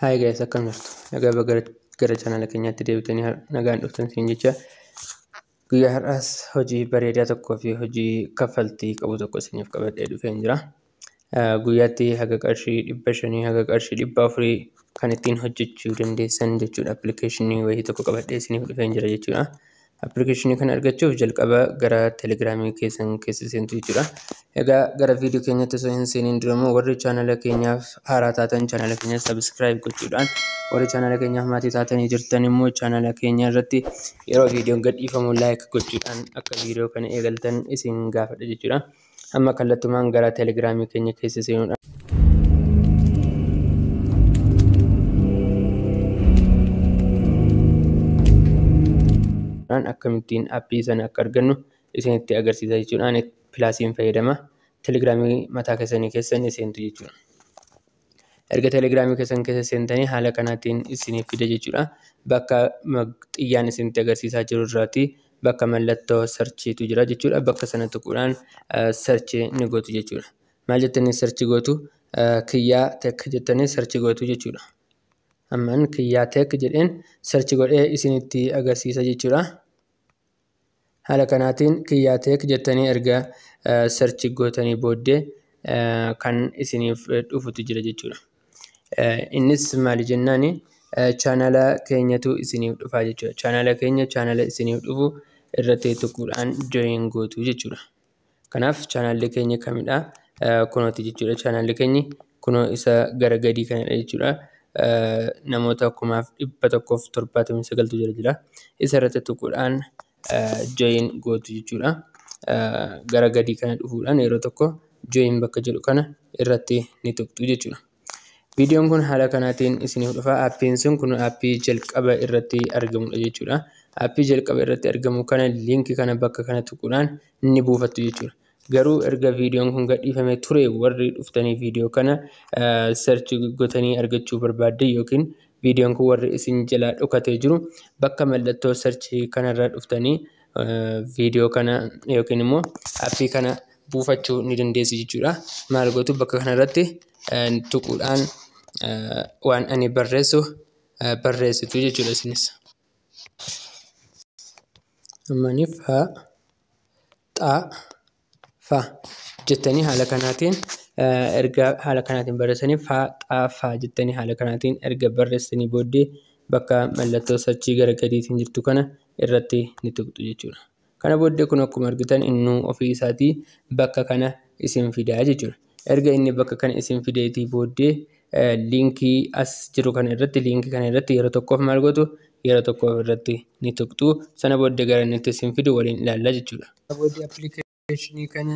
Hi guys, akkam jirtu? Nagaa gara channel keenyaatti deebitanii nagaan dhuftan siin jecha guyyaa har'aas hojii bareedaa tokkoo fi hojii kaffaltii qabu tokko isiniif qabadhee dhufeen jira. Guyyaatti haga qarshii 500 haga qarshii 400 kan ittiin hojjechuu dandeessan jechuudha. Appilikeeshinii wayii tokko qabadhee isiniif dhufeen jira jechuudha. Appilikeeshinii kana argachuuf jalqaba gara telegiraamii keessan keessa seentu jechuudha. Egaa gara viidiyoo keenyatti osoo hin seeniin dura immoo warri chaanala keenyaaf haaraa taatan chaanala keenya subscribe gochuudhaan warri chaanala keenyaaf maatii taatanii jirtan immoo chaanala keenya irratti yeroo viidiyoon gadhiifamu like gochuudhaan akka viidiyoo kana eegaltan isin gaafadha jechuudha. Amma kallattumaan gara telegiraamii keenya keessa seenuudhaan akkamittiin aappii sana akka argannu isinitti agarsiisa jechuudhaan pilaasiin fayyadama. Telegiraamii mataa keessanii keessan seentu jechuudha. Erga telegiraamii keessan keessa seentanii haala kanaatiin isiniif fida jechuudha. Bakka xiyyaan isinitti agarsiisaa jiru irraati bakka mallattoo sarchiitu jira jechuudha. Bakka sana tuquudhaan sarchii ni gootu jechuudha. Maal jettanii sarchii gootu? Kiyyaa tek jettanii sarchii gootu jechuudha. Ammaan kiyyaa tek jedheen sarchii godhee isinitti agarsiisa jechuudha. Haala kanaatiin kiyyaa tek jettanii erga sarchii gootanii booddee kan isiniif dhufutu jira jechuudha. Innis maali jennaani chaanala keenyatu isiniif dhufa jechuudha. Chaanala keenya chaanala isiniif dhufu irratti tuquudhaan join gootu jechuudha. Kanaaf chaanalli keenya kamidha? Kunooti jechuudha. Chaanalli keenyi kunoo isa gara gadii kanadha jechuudha. Namoota 1,179 jira. Isa irratti tuquudhaan join gootu jechuudha. Gara gadii kana dhufuudhaan yeroo tokko join bakka jedhu kana irratti ni tuqxu jechuudha. Viidiyoon kun haala kanaatiin isiniif dhufa. Aappiin sun kun aappii jalqaba irratti argamudha jechuudha. Aappii jalqaba irratti argamu kana liinkii kana bakka kana tuquudhaan ni buufattu jechuudha. Garuu erga viidiyoon kun gadhiifamee ture warri dhuftanii viidiyoo kana search gootanii argachuu barbaadde yookiin viidiyoon kun warri isin jalaa dhokatee jiru bakka mallattoo search kanarra dhuftanii viidiyoo kana yookiin immoo aappii kana buufachuu ni dandeessu jechuudha. Maal gootu bakka kanarratti tuquudhaan waan ani barreessu barreessitu jechuudha isinis. Ammaniif fa jettanii haala kanaatiin erga haala kanaatiin barreessanii fa jettanii haala kanaatiin erga barreessanii booddee bakka mallattoo sarchii gara gadiitiin jirtu kana irratti ni tuqxu jechuudha. Kana booddee kun akkuma argitan innuu ofii isaatii bakka kana isin fidaa jechuudha. Erga inni bakka kana isin fideetii booddee liinkii as jiru kana irratti yeroo tokkoof maal gootu? Yeroo tokkoof irratti ni tuqxu. Sana booddee gara inni isin fidu waliin ilaalla jechuudha. Booddee appilikeeshinii kana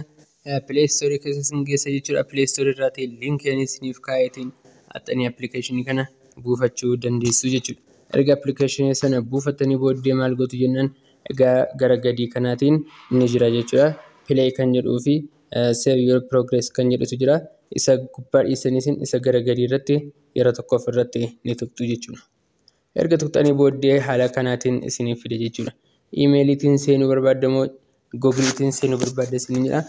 Play Store keessa isin geessa jechuudha. Play Store irraatii liinkiin isiniif kaa'eetiin haxxanii appilikeeshinii kana buufachuu dandeessu jechuudha. Erga appilikeeshinii sana buufatanii booddee maal gootu jennaan gara gadii kanaatiin ni jira jechuudha. Play kan jedhuu fi Save Your Progress kan jedhutu jira. Isa gubbaa dhiisaniisin isa gara gadii irratti yeroo tokkoof irratti ni tuqxu jechuudha. Erga tuqxanii booddee haala kanaatiin isiniif fide jechuudha. Iimeeliitiin seenuu barbaadamoo Googiliitiin seenuu barbaadda isinidha.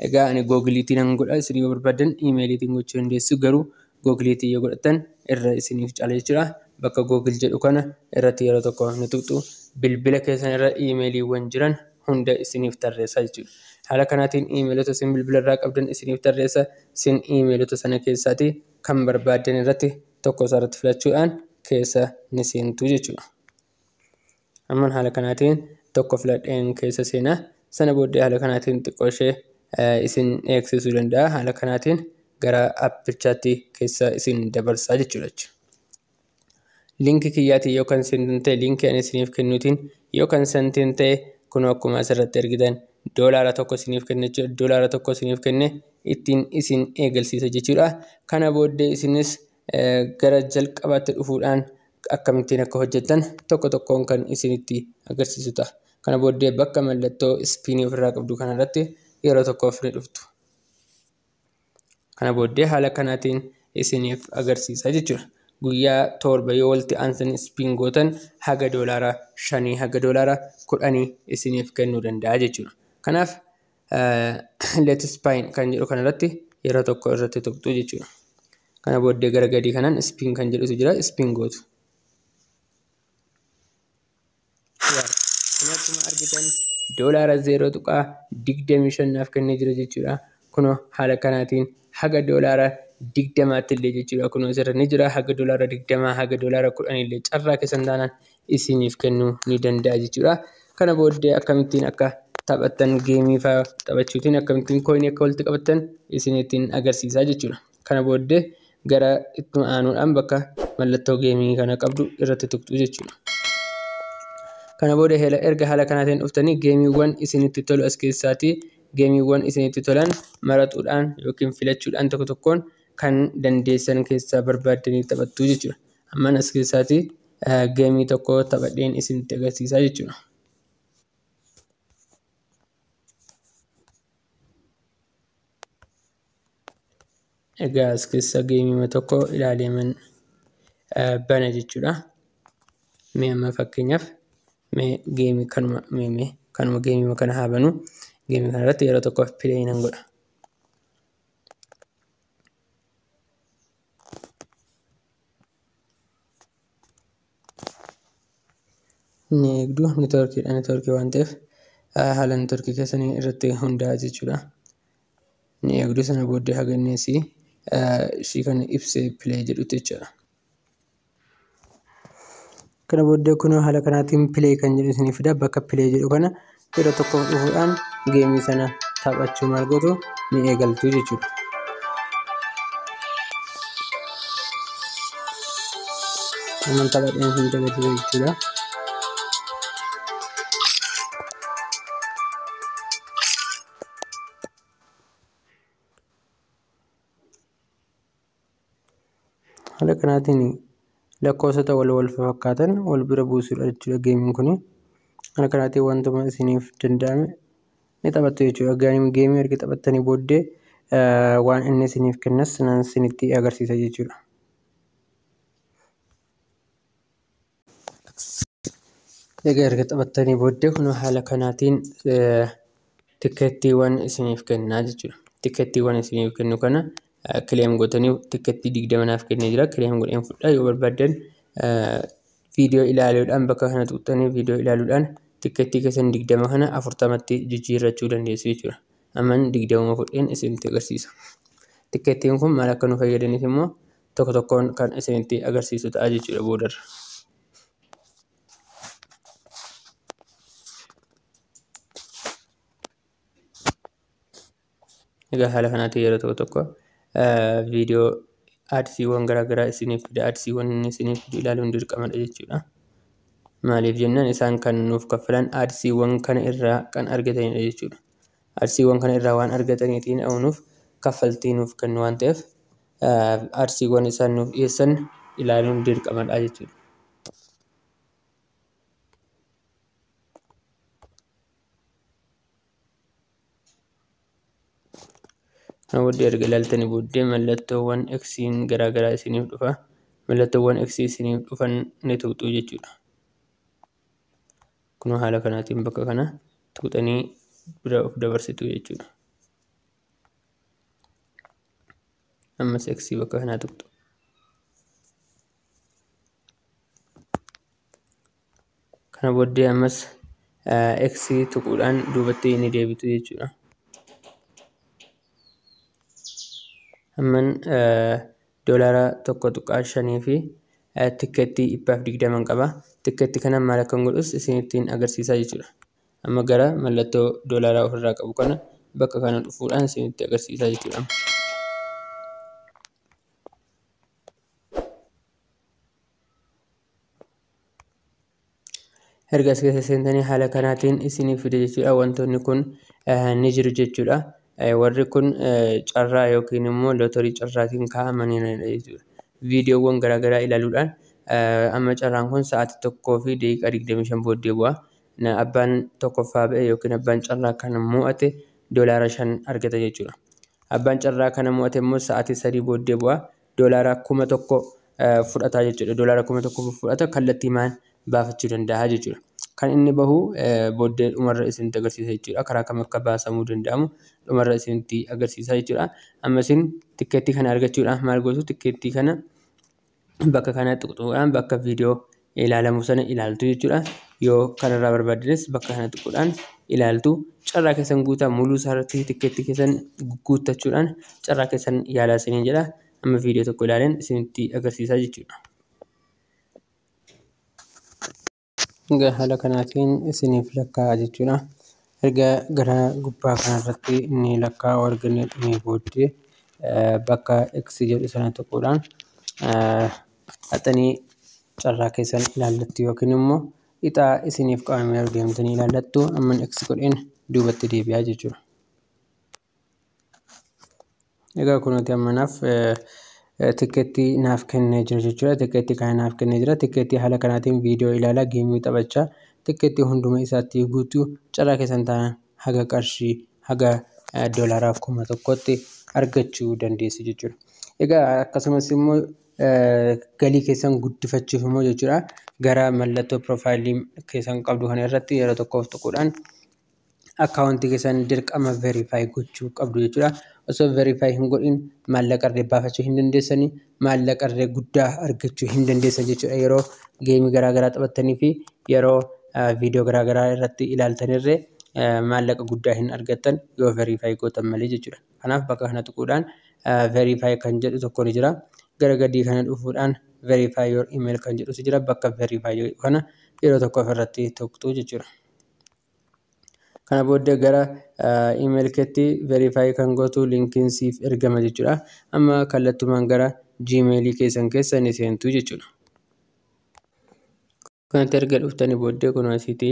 Egaa ani Googiliitiin nan godha. Isin yoo barbaadan iimeeliitiin gochuu dandeessu. Garuu Googiliitiin yoo godhatan irra isiniif cala jechuudha. Bakka Googil jedhu kana irratti yeroo tokko ni tuqxu. Bilbila keessan irra iimeeliiwwan jiran hunda isiniif tarreessa jechuudha. Haala kanaatiin iimeelota isin bilbila irraa qabdan isiniif tarreessa. Isin iimeelota sana keessaati kan barbaadan irratti tokko isaarratti filachuudhaan keessa ni seentu jechuudha. Amman haala kanaatiin tokko filadheen keessa seenaa. Sana booddee haala kanaatiin xiqqoo ishee isin eegsisuu danda'a. Haala kanaatiin gara aappichaatti keessa isin dabarsaa jechuudha. Liinkii kiyyaatiin yookaan seentan ta'e liinkii ani isiniif kennuutiin yookaan seentan ta'e kun akkuma asirratti argitan $1 isiniif kenne jechuudha. $1 isiniif kenne ittiin isin eegalsiisa jechuudha. Kana booddee isinis gara jalqabaatti dhufuudhaan akkamittiin akka hojjettan tokko tokkoon kan isinitti agarsiisu ta'a. Kana booddee bakka mallattoo ispiinii ofirraa qabdu kanarratti yeroo tokkoof ni dhuftu. Kana booddee haala kanaatiin isiniif agarsiisa jechuudha. Guyyaa 7 yoo walitti aansan ispiin gootan haga $5 haga $10 isiniif kennuu danda'a jechuudha. Kanaaf Let's Spin kan jedhu kanarratti yeroo tokko irratti tuqxu jechuudha. Kana booddee gara gadii kanaan spin kan jedhutu jira. Spin gootu. Akkuma argitan doolaara 0.25 naaf kennee jira jechuudha. Kunoo haala kanaatiin haga doolaara 20 illee jechuudha. Kunoo asirra ni jira haga doolaara 20 haga doolaara 10 illee carraa keessan taanaan isiniif kennuu ni danda'a jechuudha. Kana booddee akkamittiin akka taphattan geemii fa'aa taphachuutiin akkamittiin kooyinii akka walitti qabattan isinittiin agarsiisaa jechuudha. Kana booddee gara itti aanuudhaan bakka mallattoo geemii kana qabdu irratti tuqxu jechuudha. Kana booda erga haala kanaatiin dhuftanii geemiiwwan isinitti tolu as keessaatii geemiiwwan isinitti tolan maraxuudhaan yookiin filachuudhaan tokko tokkoon kan dandeessan keessaa barbaaddanii taphattu jechuudha. Ammaan as keessaatii geemii tokko taphadheen isinitti agarsiisaa jechuudha. Egaa as keessa geemii tokko ilaaleeman bana jechuudha. Mee amma fakkeenyaaf geemii kanuma geemii kana haa banu. Geemii kana irratti yeroo tokkoof pileey nan godha. Ni eegdu neetwoorkii waan ta'eef haala neetwoorkii keessanii irratti hundaa'a jechuudha. Ni eegdu sana booddee haga innis ishii kan ibsee pileey jedhutti jechuudha. Kana booddee kun haala kanaatiin pileey kan jedhu isinii fida. Bakka pileey jedhu kana yeroo tokkoof dhufuudhaan geemii sana taphachuu maal gootu ni eegaltu jechuudha. Amma taphadheen hin dabalatu jechuudha. Haala kanaatiin lakkoofsota wal fakkaatan wal bira buusuudha jechuudha geemiin kun. Haala kanaatiin wantuma isiniif danda'ame ni taphattu jechuudha. Geemii erga taphattanii booddee waan inni isiniif kennas nan isinitti agarsiisa jechuudha. Egaa erga taphattanii booddee kun haala kanaatiin tikkeettiiwwan isiniif kennaa jechuudha. Tikkeettiiwwan isiniif kennu kana kileem gootanii tikkeettii 20 naaf kennee jira. Kileem godheen fudhaa yoo barbaaddan viidiyoo ilaaluudhaan bakka kana tuqxanii viidiyoo ilaaluudhaan tikkeettii keessan 20 kana 40tti jijjiirrachuu dandeessu jechuudha. Amman 20 fudheen isinitti agarsiisa. Tikkeettiin kun maal akka nu fayyadaniif immoo tokko tokkoon kan isinitti agarsiisu ta'a jechuudha boodarra. Egaa haala kanaatiin yeroo tokko tokko viidiyoo aadsiiwwan garaagaraa isiniif fida. Aadsiiwwan isiniif fidu ilaaluun dirqamadha jechuudha. Maaliif jennaan isaan kan nuuf kaffalan aadsiiwwan kana irraa kan argatanidha jechuudha. Aadsiiwwan kana irraa waan argataniitiin nuuf kaffaltii nuuf kennu waan ta'eef aadsiiwwan isaan nuuf dhiyeessan ilaaluun dirqamadha jechuudha. Kana booddee erga ilaaltanii booddee mallattoowwan X'n garaagaraa isiniif dhufa. Mallattoowwan X isiniif dhufan ni tuqxu jechuudha. Kun haala kanaatiin bakka kana tuqxanii bira of dabarsitu jechuudha. Ammas X bakka kanaa tuqxu. Kana booddee ammas X tuquudhaan duubatti ni deebitu jechuudha. Amman doolaara 1.5 fi tikkeettii 20 qaba. Tikkeettii kana maal akka godhus isinittiin agarsiisaa jechuudha. Amma gara mallattoo doolaaraa ofirraa qabu kana bakka kana dhufuudhaan isinitti agarsiisaa jechuudha. Erga as keessa seentanii haala kanaatiin isiniif fide jechuudha. Wantoonni kun ni jiru jechuudha. Warri kun carraa yookiin immoo lootorii carraatiin kaa'amanidha jechuudha. Viidiyoowwan garaagaraa ilaaluudhaan amma carraan kun sa'aatii 1 fi daqiiqaa 25 booddee bu'a. Abbaan tokkoffaa ba'e yookiin abbaan carraa kana mo'ate doolaara 5 argata jechuudha. Abbaan carraa kana mo'ate immoo sa'aatii 3 booddee bu'a. Doolaara 1000 fudhata jechuudha. Doolaara 1000 fudhata kallattii maan baafachuu danda'a jechuudha. kan inni bahu booddee dhumarra isinitti agarsiisa jechuudha. Karaa kam akka baasamuu danda'amu dhumarra isinitti agarsiisa jechuudha. Amma isin tikkeettii kana argachuudhaaf maal gootu? Tikkeettii kana bakka kana tuquudhaan bakka viidiyoo ilaalamu sana ilaaltu jechuudha. Yoo kanarraa barbaaddes bakka kana tuquudhaan ilaaltu. Carraa keessan guutaa muluu isaarratti tikkeettii keessan guuttachuudhaan carraa keessan yaalaa isiniin jedha. Amma viidiyoo tokko ilaaleen isinitti agarsiisaa jechuudha. Haala kanaatiin isiniif lakkaa'aa jechuudha. Erga gara gubbaa kanarratti inni lakkaa'u argannee dhumee booddee bakka X jedhu sana tuquudhaan haxanii carraa keessan ilaallattu yookiin immoo ixaa isiniif qabamee deemtanii ilaallattu. Amma X godheen duubatti deebi'aa jechuudha. Egaa kunuuti ammanaaf tikkeettii naaf kennee jira jechuudha. Tikkeettii kana naaf kennee jira. Tikkeettii haala kanaatiin viidiyoo ilaalaa geemii taphachaa tikkeettii hunduma isaatti guutuu carraa keessan taanaan haga qarshii haga doolaraa 1,000tti argachuu dandeessu jechuudha. Egaa akkasumas immoo galii keessan guddifachuuf immoo jechuudha gara mallattoo piroofaayilii keessan qabdu kana irratti yeroo tokkoof tuquudhaan akkaawuntii keessan dirqama verify gochuu qabdu jechuudha. Osoo verify hin godhin maallaqa irraa baafachuu hin dandeessanii, maallaqa irraa guddaa argachuu hin dandeessan jechuudha. Yeroo geemii garaagaraa taphattanii fi yeroo viidiyoo garaagaraa irratti ilaaltanirree maallaqa guddaa hin argattan yoo verify gootan malee jechuudha. Kanaaf bakka kana tuquudhaan verify kan jedhu tokko ni jira. Gara gadii kana dhufuudhaan verify your email kan jedhutu jira. Bakka verify kana yeroo tokko ofirratti tuqxu jechuudha. Kana booddee gara email keetti verify kan gootu linkiin siif ergama jechuudha. Amma kallattumaan gara Gmail keessan keessa ni seentu jechuudha. Kanatti erga dhuftanii booddee kun asitti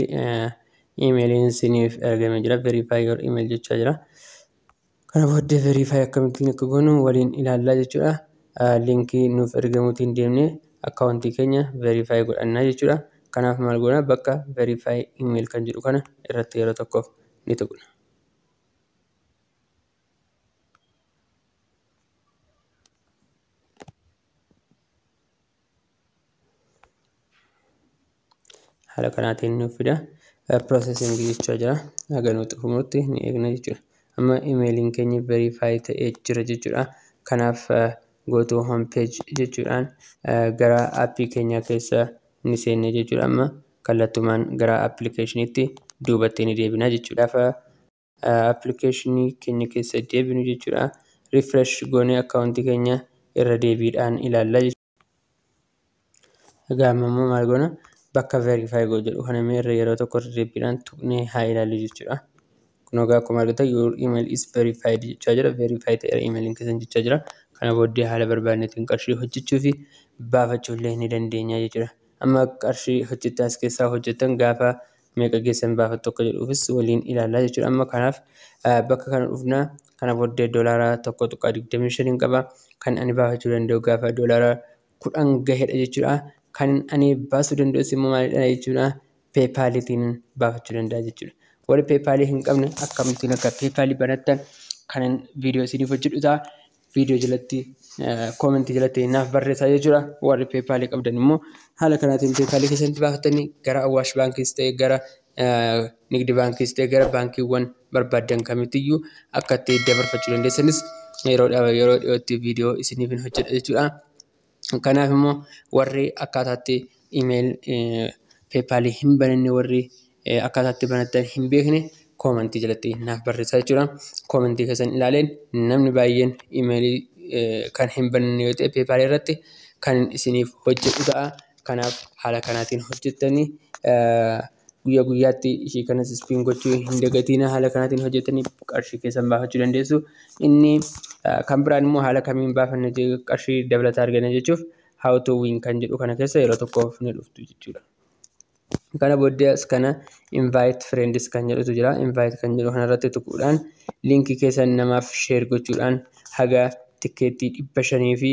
emailiin isiniif ergamee jira. Verify your email jechaa jira. Kana booddee verify akkamittiin akka goonu waliin ilaallaa jechuudha. Linkii nuuf ergamuutiin deemnee akkaawuntii keenya verify godhannaa jechuudha. Kanaaf maal goona? Bakka verify email kan jedhu kana irratti yeroo tokkoof ni tuqna. Haala kanaatiin nuuf fida. Processing jechaa jira. Haga nuti xumurrutti ni eegna jechuudha. Amma emailiin keenya verify ta'ee jira jechuudha. Kanaaf gootu homepage jechuudhaan gara aappii keenya keessa ni seenne jechuudha. Amma kallattumaan gara appilikeeshiniitti duubatti ni deebina jechuudha. Gaafa appilikeeshinii keenya keessa deebinu jechuudha. Refresh goonee akkaawuntii keenya irra deebiidhaan ilaallaa jechuudha. Egaa amma immoo maal goona? Bakka verify godhu jedhu kana irra yeroo tokko irra deebiidhaan tuqnee haa ilaallu jechuudha. Kun egaa akkuma argitan your email is verified jechaa jira. Verify ta'eera emailiin keessan jechaa jira. Kana booddee haala barbaadneetiin qarshii hojjechuu fi baafachuu illee ni dandeenya jechuudha. Amma qarshii hojjettan as keessaa hojjettan gaafa meeqa geessan baafatu akka jedhuufis waliin ilaallaa jechuudha. Amma kanaaf bakka kana dhufnaa. Kana booddee doolaara 1.25 qaba. Kan ani baafachuu danda'u gaafa doolaara 10 gahedha jechuudha. Kan ani baasuu danda'us immoo maalidha jechuudha? Peepaalitiin baafachuu danda'a jechuudha. Warri peepaalii hin qabne akkamittiin akka peepaalii banattan kan viidiyoo isiniif hojjedhu ta'a. Viidiyoo jalatti koomentii jalatti naaf barreessaa jechuudha. Warri peepaalii qabdan immoo haala kanaatiin peepaalii keessatti baafatanii gara Awwaash baankiis ta'e gara Nigdi baankiis ta'e gara baankiiwwan barbaadan kamittiyyuu akka itti dabarfachuu dandeessanis yeroo dhiyootti viidiyoo isiniif hojjedha jechuudha. Kanaaf immoo warri akkaataatti email peepaalii hin bananne warri akkaataatti banattan hin beekne koomentii jalatti naaf barreessaa jechuudha. Koomentii keessan ilaaleen namni baay'een emailii kan hin bananne yoo ta'e peepaalii irratti kan isiniif hojjedhu ta'a. Kanaaf haala kanaatiin hojjettanii guyyaa guyyaatti ishii kanas spiin gochuu hin dagatiin haala kanaatiin hojjettanii qarshii keessan baafachuu dandeessu. Inni kan biraan immoo haala kamiin baafanne qarshii dabalataa arganna jechuuf how to win kan jedhu kana keessa yeroo tokkoof ni dhuftu jechuudha. Kana booddee as kana invite friends kan jedhutu jira. Invite kan jedhu kanarratti tuquudhaan linkii keessan namaaf share gochuudhaan haga tikkeettii 500 fi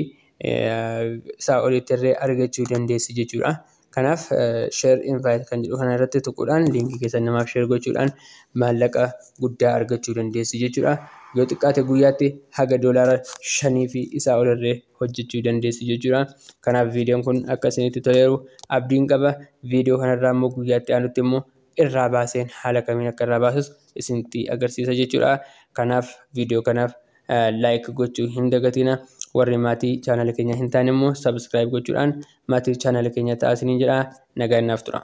isaa olitti irree argachuu dandeessi jechuudha. Kanaaf share invite kan jedhu kana irratti tuquudhaan liinkii keessan namaaf share gochuudhaan maallaqa guddaa argachuu dandeessu jechuudha. Yoo xiqqaate guyyaatti haga doolaara 5 fi isaa olirree hojjechuu dandeessu jechuudha. Kanaaf viidiyoon kun akka isinitti toleeru abdiin qaba. Viidiyoo kanarraa immoo guyyaatti aanutti immoo irraa baaseen haala kamiin akka irraa baasus isinitti agarsiisa jechuudha. Kanaaf viidiyoo kanaaf like gochuu hin dagatina. Warri maatii chaanala keenya hin taane immoo subscribe gochuudhaan maatii chaanala keenya ta'aa isiniin jedha. Nagaan naaf tura.